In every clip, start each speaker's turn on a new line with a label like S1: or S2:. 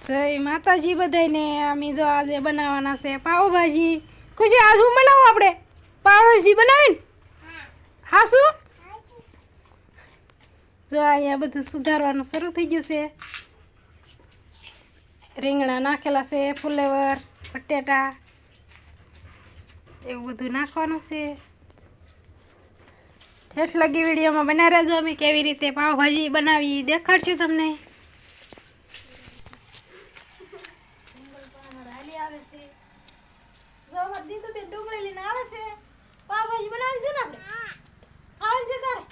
S1: જય માતાજી બધાને. અમે જો આજે બનાવવાના છે પાવભાજી. ખુશી આજ હું બનાવું આપણે પાવભાજી બનાવીને હા શું જો અહીંયા બધું સુધારવાનું શરૂ થઈ ગયું છે. રીંગણા નાખેલા છે, ફુલેવર, બટેટા એવું બધું નાખવાનું છે. ઠેઠ લગી વિડીયોમાં બના રહેજો. અમે કેવી રીતે પાવભાજી બનાવી દેખાડશું તમને. આવે છે જો અમાર દીદુ બે ડુંગળી લઈને આવે છે. પાવભાજી બનાવવાની છે ને આપણે ખાવાની છે તારે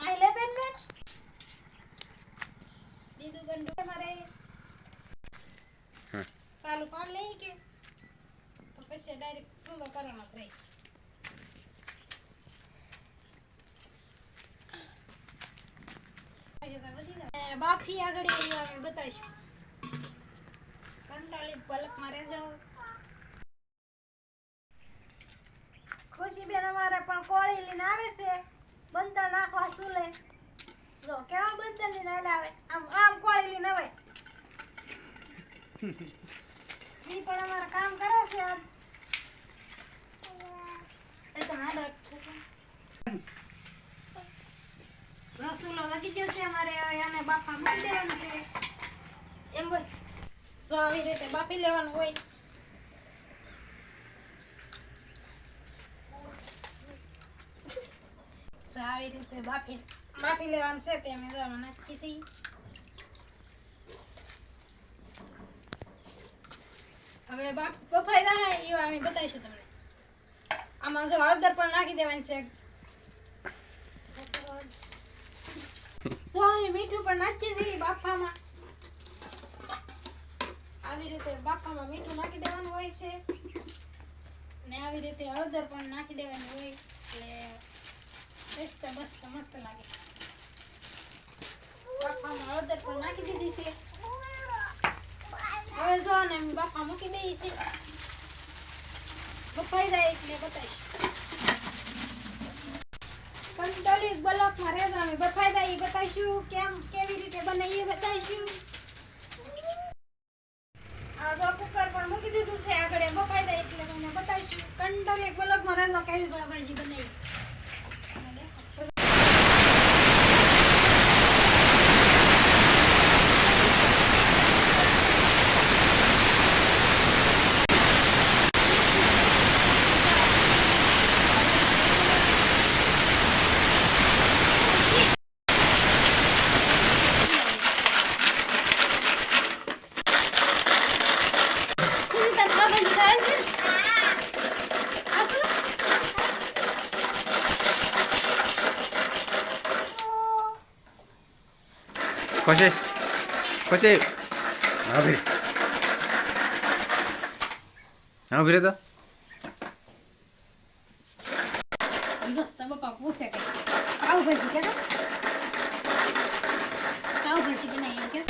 S1: આઈ લે તને બેન દીદુ બેન ડુંગળી મારે સાલું પાડ લઈ કે તો પછી ડાયરેક્ટ સુંદર કરવાનો રહી. બાફી આગળ અમે બતાવીશું. કંટાળી પલક મારે જાઓ. ખુશી બેન અમારે પણ કોળી લઈને આવે છે બંદર નાખવા સુલે. જો કેવા બંદર લઈને આવે આમ આમ કોળી લઈને આવે. ઈ પણ અમારે કામ કરે છે આમ. એ તો હાડર રસુલો લાગી ગયો છે અમારે. આને બાફા મૂકી દેવાનું છે એમ હોય. તો આવી રીતે બાફી લેવાનું હોય. તો આવી રીતે બાફી લેવાનું છે. તે અમે નાખી છે. હવે બફાઈ જાય એવું અમે બતાવીશું તમને. આમાં જો હળદર પણ નાખી દેવાની છે. જો અમે મીઠું પણ નાખીએ છીએ બાફામાં. આવી રીતે બાફામાં મીઠું નાખી દેવાનું હોય છે ને આવી રીતે હળદર પણ નાખી દેવાની હોય એટલે ટેસ્ટ મસ્ત લાગે. બાફામાં હળદર પણ નાખી દીધી છે. હવે જો ને અમે બાફા મૂકી દઈએ છીએ. બફાઈ જાય એટલે બતાવીશ. કંટાળી બ્લોકમાં રહેજો. અમે બફાઈ જાય એ બતાવીશું. કેવી રીતે બને એ બતાવીશું. કુકર પણ મૂકી દીધું છે આગળ બફાઈ જાય એટલે તમને બતાવીશું. કંટાળી બ્લોકમાં રહેજો કેવી પાવભાજી બનાવી.
S2: પછી હા ભીરે તો
S1: પપ્પા પૂછે કે પાવભાજી કે પાવભાજી બનાવી કે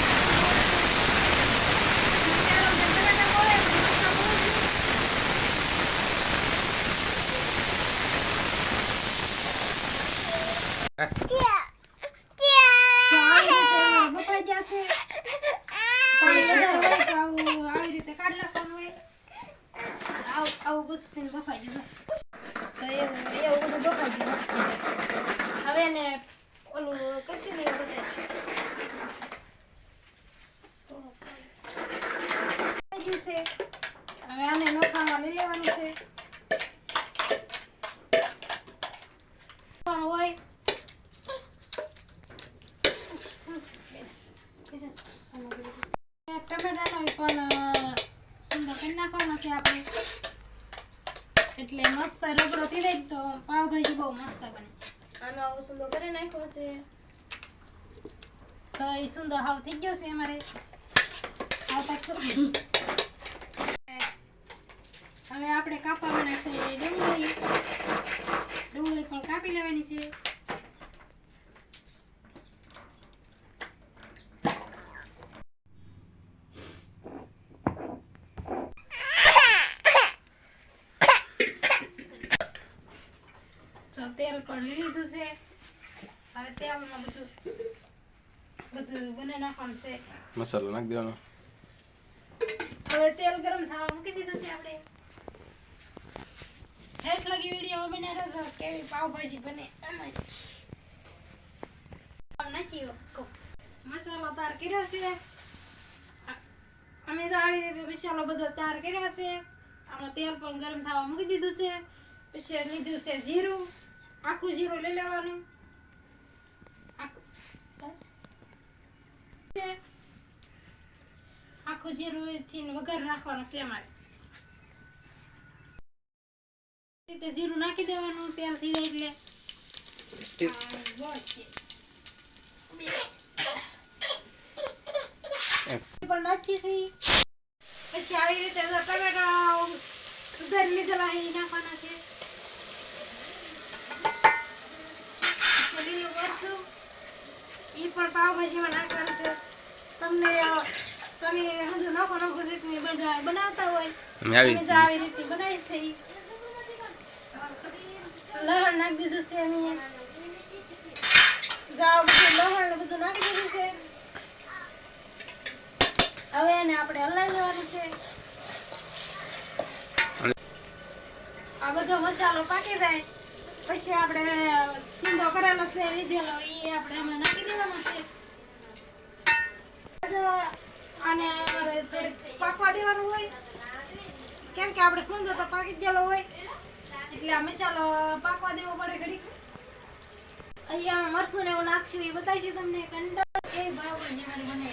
S1: આવું બસ્તી બફાઈ જશે તો એવું બધું બફાઈ ગયું મસ્ત. હવે ને ઓલું કશું નહીં બતાવીશું. હવે આને નોખામાં લઈ લેવાનું છે હોય. ટમેટાનો પણ સુંદર કરી નાખવાનો છે આપણે એટલે મસ્ત રગડો થઈ જાય તો પાવભાજી બહુ મસ્ત બને. આનો આવો સુંદર કરી નાખ્યો છે. તો એ સુંદર હાવ થઈ ગયો છે અમારે. હવે આપણે કાપવાના છે ડુંગળી પણ કાપી લેવાની છે. તેલ પણ લીધું છે. હવે તેલમાં બધું બધું બને નાખવાનું છે.
S2: મસાલો નાખી દેવાનો.
S1: હવે તેલ ગરમ થવા મૂકી દીધું છે આપણે. હેઠ લગી વિડીયો બનાવી રહેજો કેવી પાવભાજી બને એમાં નાખી મસાલો તૈયાર કર્યો છે. અમે તો આવી રીતે મસાલો બધો તૈયાર કર્યો છે. આમાં તેલ પણ ગરમ થવા મૂકી દીધું છે. પછી લીધું છે જીરું, આખું જીરું લઈ લેવાનું. આખું જીરું થી વઘાર નાખવાનું છે અમારે. જીરું નાખી દેવાનું તેલ થઈ જાય એટલે પણ નાખી પછી આવી રીતે ટમેટા સુધારી લીધેલા એ નાખવાના છે. લીલું મરચું એ પણ પાવભાજીમાં નાખવાનું છે. તમે હજુ નોખો રીતની બનાવતા હોય આવી રીતે બનાવીશ થઈ. લસણ નાખી દીધું છે અમે. જાવ બધું લસણ બધું નાખી દીધું છે. હવે એને આપણે હલાવી લેવાનું છે. આ બધો મસાલો પાકી જાય પછી આપણે સૂંદો કરેલો છે લીધેલો એ આપણે આમાં નાખી દેવાનો છે. આને થોડીક પાકવા દેવાનું હોય કેમ કે આપણે સૂંદો તો પાકી ગયેલો હોય એટલે આ મસાલો પાકવા દેવો પડે ઘડીક. અહીંયા મરસું ને એવું નાખશું એ બતાવીશું તમને. કંડર કેવી પાવભાજી મારી બને.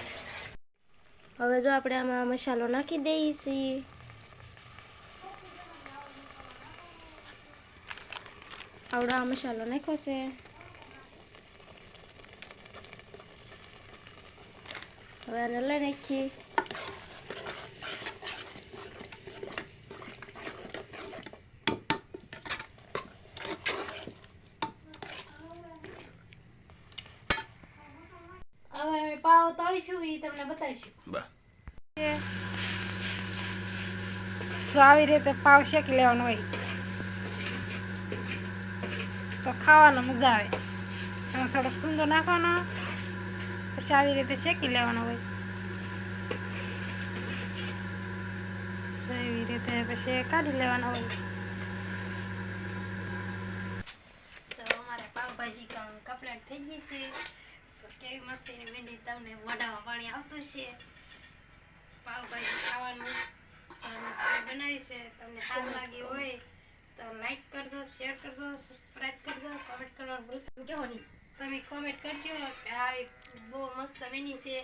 S3: હવે જો આપણે આમાં મસાલો નાખી દઈએ છીએ. આવડો આ મસાલો નાખ્યો છે. હવે આને લઈ નાખીએ.
S1: હવે પાવ તળીશું એ તમને બતાવીશું. જો આવી રીતે પાવ શેકી લેવાનો હોય તો ખાવાનો મજા આવે. એમાં થોડોક સૂંદો નાખવાનો પછી આવી રીતે શેકી લેવાનો હોય. જો એવી રીતે પછી કાઢી લેવાનો હોય. તો અમારે પાવભાજી કમ્પ્લીટ થઈ ગઈ છે. કેવી મસ્તીની ભીંડી તમને મોઢામાં પાણી આવતું છે. પાવભાજી ખાવાનું બનાવી છે. તમને સારું લાગી હોય તો લાઈક કરજો, શેર કરજો, સબસ્ક્રાઇબ કરજો, કોમેન્ટ કરવાનું ભૂલતા કેવો નહીં. તમે કોમેન્ટ કરજો કે આવી બહુ મસ્ત બની છે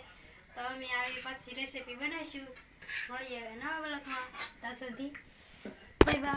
S1: તો અમે આવી પાછી રેસીપી બનાવીશું. મળીએ હવે નવા બ્લોગમાં. ત્યાં સુધી બાય બાય.